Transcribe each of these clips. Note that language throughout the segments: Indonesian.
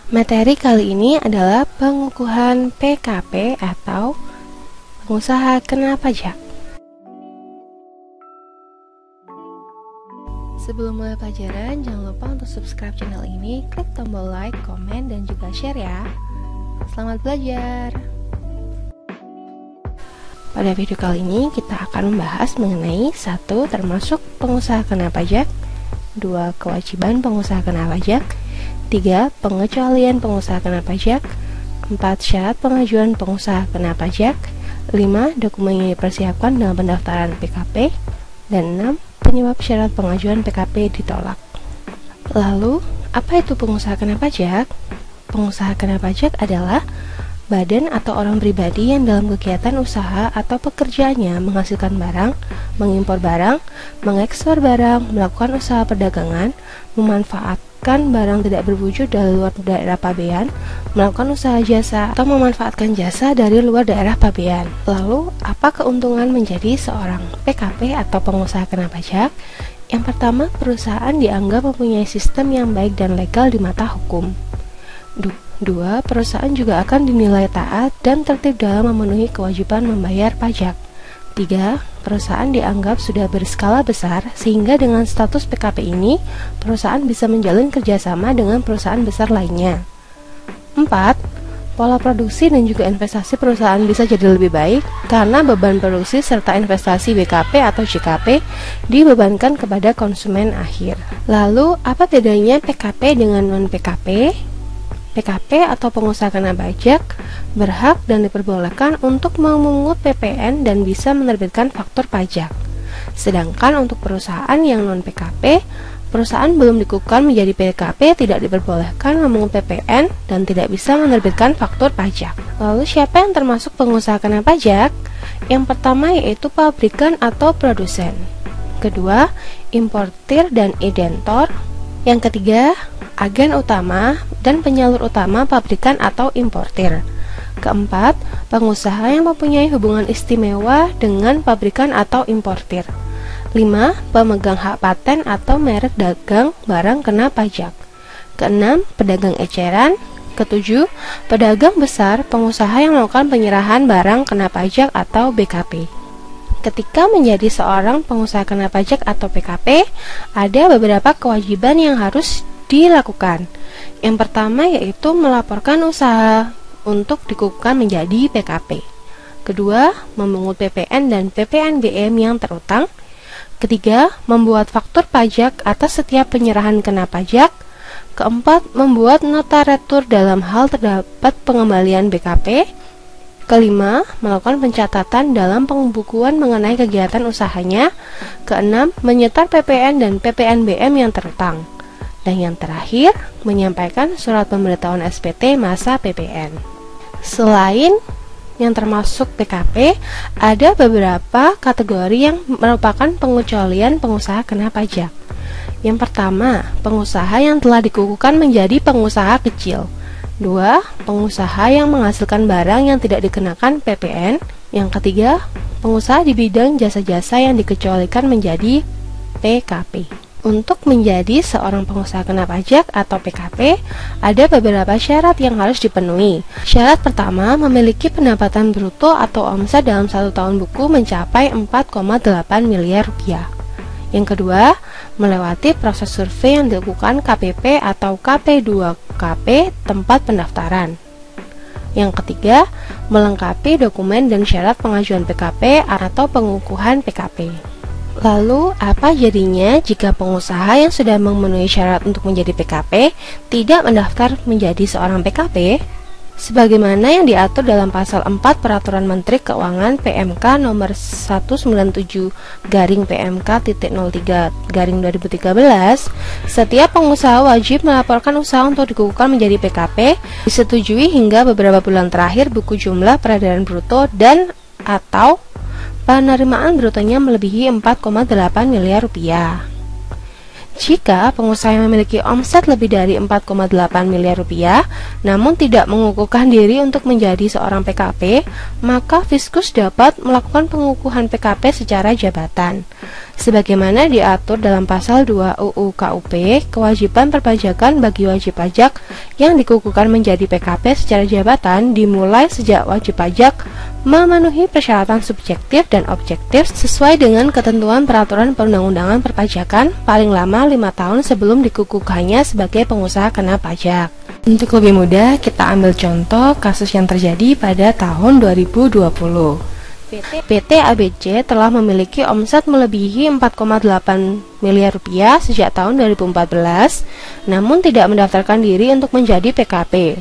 Materi kali ini adalah pengukuhan PKP atau pengusaha kena pajak. Sebelum mulai pelajaran, jangan lupa untuk subscribe channel ini, klik tombol like, komen, dan juga share ya. Selamat belajar! Pada video kali ini kita akan membahas mengenai 1. Termasuk pengusaha kena pajak, 2. Kewajiban pengusaha kena pajak, 3. Pengecualian pengusaha kena pajak, 4. Syarat pengajuan pengusaha kena pajak, 5. Dokumen yang dipersiapkan dalam pendaftaran PKP, dan 6. Penyebab syarat pengajuan PKP ditolak. Lalu, apa itu pengusaha kena pajak? Pengusaha kena pajak adalah badan atau orang pribadi yang dalam kegiatan usaha atau pekerjaannya menghasilkan barang, mengimpor barang, mengekspor barang, melakukan usaha perdagangan, memanfaatkan barang tidak berwujud dari luar daerah pabean, melakukan usaha jasa, atau memanfaatkan jasa dari luar daerah pabean. Lalu, apa keuntungan menjadi seorang PKP atau pengusaha kena pajak? Yang pertama, perusahaan dianggap mempunyai sistem yang baik dan legal di mata hukum. 2. Perusahaan juga akan dinilai taat dan tertib dalam memenuhi kewajiban membayar pajak. 3. Perusahaan dianggap sudah berskala besar sehingga dengan status PKP ini, perusahaan bisa menjalin kerjasama dengan perusahaan besar lainnya. 4. Pola produksi dan juga investasi perusahaan bisa jadi lebih baik karena beban produksi serta investasi BKP atau JKP dibebankan kepada konsumen akhir. Lalu, apa bedanya PKP dengan non-PKP? PKP atau pengusaha kena pajak berhak dan diperbolehkan untuk memungut PPN dan bisa menerbitkan faktur pajak. Sedangkan untuk perusahaan yang non-PKP, perusahaan belum dikukuhkan menjadi PKP tidak diperbolehkan memungut PPN dan tidak bisa menerbitkan faktur pajak. Lalu siapa yang termasuk pengusaha kena pajak? Yang pertama yaitu pabrikan atau produsen. Kedua, importir dan indentor. Yang ketiga, agen utama dan penyalur utama pabrikan atau importir. Keempat, pengusaha yang mempunyai hubungan istimewa dengan pabrikan atau importir. 5. Pemegang hak paten atau merek dagang barang kena pajak. Keenam, pedagang eceran. Ketujuh, pedagang besar, pengusaha yang melakukan penyerahan barang kena pajak atau BKP. Ketika menjadi seorang pengusaha kena pajak atau PKP, ada beberapa kewajiban yang harus dilakukan. Yang pertama yaitu melaporkan usaha untuk dikukuhkan menjadi PKP. Kedua, memungut PPN dan PPNBM yang terutang. Ketiga, membuat faktur pajak atas setiap penyerahan kena pajak. Keempat, membuat nota retur dalam hal terdapat pengembalian BKP. Kelima, melakukan pencatatan dalam pembukuan mengenai kegiatan usahanya. Keenam, menyetor PPN dan PPNBM yang terutang. Dan yang terakhir, menyampaikan surat pemberitahuan SPT masa PPN. Selain yang termasuk PKP, ada beberapa kategori yang merupakan pengecualian pengusaha kena pajak. Yang pertama, pengusaha yang telah dikukuhkan menjadi pengusaha kecil. 2. Pengusaha yang menghasilkan barang yang tidak dikenakan PPN. Yang ketiga, pengusaha di bidang jasa-jasa yang dikecualikan menjadi PKP. Untuk menjadi seorang pengusaha kena pajak atau PKP, ada beberapa syarat yang harus dipenuhi. Syarat pertama, memiliki pendapatan bruto atau omset dalam 1 tahun buku mencapai 4,8 miliar rupiah. Yang kedua, melewati proses survei yang dilakukan KPP atau KP2KP tempat pendaftaran. Yang ketiga, melengkapi dokumen dan syarat pengajuan PKP atau pengukuhan PKP. Lalu, apa jadinya jika pengusaha yang sudah memenuhi syarat untuk menjadi PKP tidak mendaftar menjadi seorang PKP? Sebagaimana yang diatur dalam pasal 4 Peraturan Menteri Keuangan PMK nomor 197/PMK.03/2013, setiap pengusaha wajib melaporkan usaha untuk dikukuhkan menjadi PKP disetujui hingga beberapa bulan terakhir buku jumlah peredaran bruto dan atau penerimaan brutonya melebihi 4,8 miliar rupiah. Jika pengusaha yang memiliki omset lebih dari 4,8 miliar rupiah, namun tidak mengukuhkan diri untuk menjadi seorang PKP, maka Fiskus dapat melakukan pengukuhan PKP secara jabatan. Sebagaimana diatur dalam pasal 2 UU KUP, kewajiban perpajakan bagi wajib pajak yang dikukuhkan menjadi PKP secara jabatan dimulai sejak wajib pajak memenuhi persyaratan subjektif dan objektif sesuai dengan ketentuan peraturan perundang-undangan perpajakan paling lama 5 tahun sebelum dikukuhkannya sebagai pengusaha kena pajak. Untuk lebih mudah, kita ambil contoh kasus yang terjadi pada tahun 2020. PT ABC telah memiliki omset melebihi 4,8 miliar rupiah sejak tahun 2014, namun tidak mendaftarkan diri untuk menjadi PKP.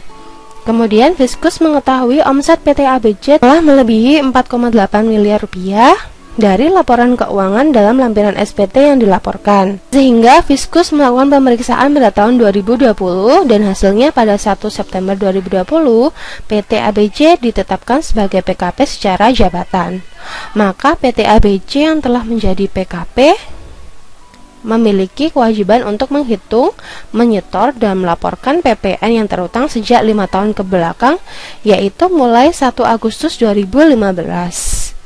Kemudian Fiskus mengetahui omset PT ABC telah melebihi 4,8 miliar rupiah dari laporan keuangan dalam lampiran SPT yang dilaporkan. Sehingga Fiskus melakukan pemeriksaan pada tahun 2020 dan hasilnya pada 1 September 2020 PT ABC ditetapkan sebagai PKP secara jabatan. Maka PT ABC yang telah menjadi PKP memiliki kewajiban untuk menghitung, menyetor, dan melaporkan PPN yang terutang sejak 5 tahun ke belakang, yaitu mulai 1 Agustus 2015.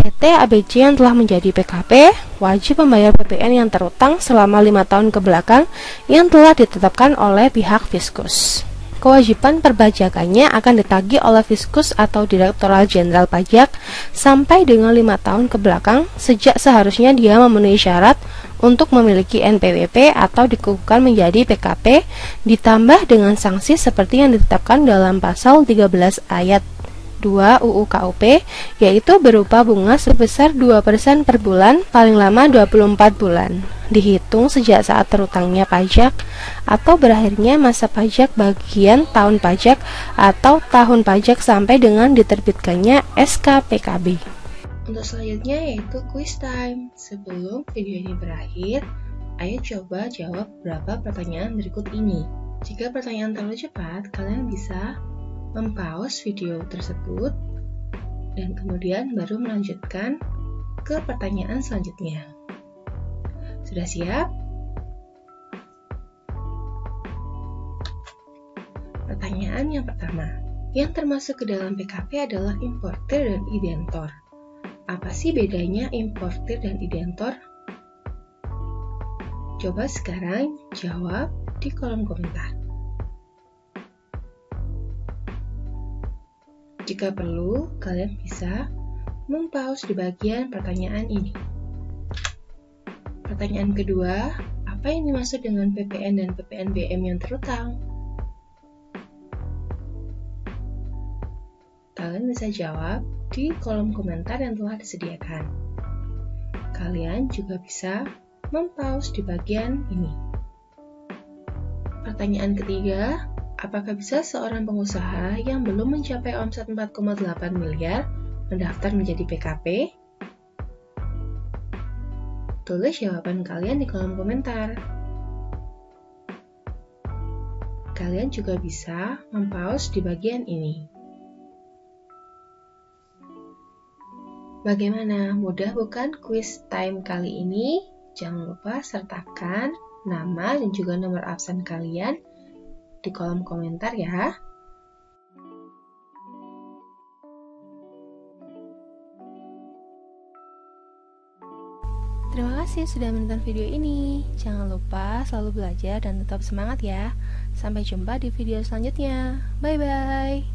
PT ABC yang telah menjadi PKP wajib membayar PPN yang terutang selama 5 tahun ke belakang yang telah ditetapkan oleh pihak Fiskus. Kewajiban perpajakannya akan ditagih oleh Fiskus atau Direktorat Jenderal Pajak sampai dengan 5 tahun ke belakang sejak seharusnya dia memenuhi syarat untuk memiliki NPWP atau dikukuhkan menjadi PKP ditambah dengan sanksi seperti yang ditetapkan dalam pasal 13 ayat 2 UU KUP, yaitu berupa bunga sebesar 2% per bulan paling lama 24 bulan, dihitung sejak saat terutangnya pajak atau berakhirnya masa pajak bagian tahun pajak atau tahun pajak sampai dengan diterbitkannya SK PKB. Untuk selanjutnya yaitu quiz time. Sebelum video ini berakhir, ayo coba jawab beberapa pertanyaan berikut ini. Jika pertanyaan terlalu cepat, kalian bisa mempause video tersebut dan kemudian baru melanjutkan ke pertanyaan selanjutnya. Sudah siap? Pertanyaan yang pertama, yang termasuk ke dalam PKP adalah importir dan identor. Apa sih bedanya importir dan identor? Coba sekarang jawab di kolom komentar. Jika perlu, kalian bisa mempause di bagian pertanyaan ini. Pertanyaan kedua, apa yang dimaksud dengan PPN dan PPNBM yang terutang? Kalian bisa jawab di kolom komentar yang telah disediakan. Kalian juga bisa mempause di bagian ini. Pertanyaan ketiga, apakah bisa seorang pengusaha yang belum mencapai omset 4,8 miliar mendaftar menjadi PKP? Tulis jawaban kalian di kolom komentar. Kalian juga bisa mempause di bagian ini. Bagaimana? Mudah bukan quiz time kali ini? Jangan lupa sertakan nama dan juga nomor absen kalian di kolom komentar ya. Terima kasih sudah menonton video ini. Jangan lupa selalu belajar dan tetap semangat ya. Sampai jumpa di video selanjutnya. Bye bye.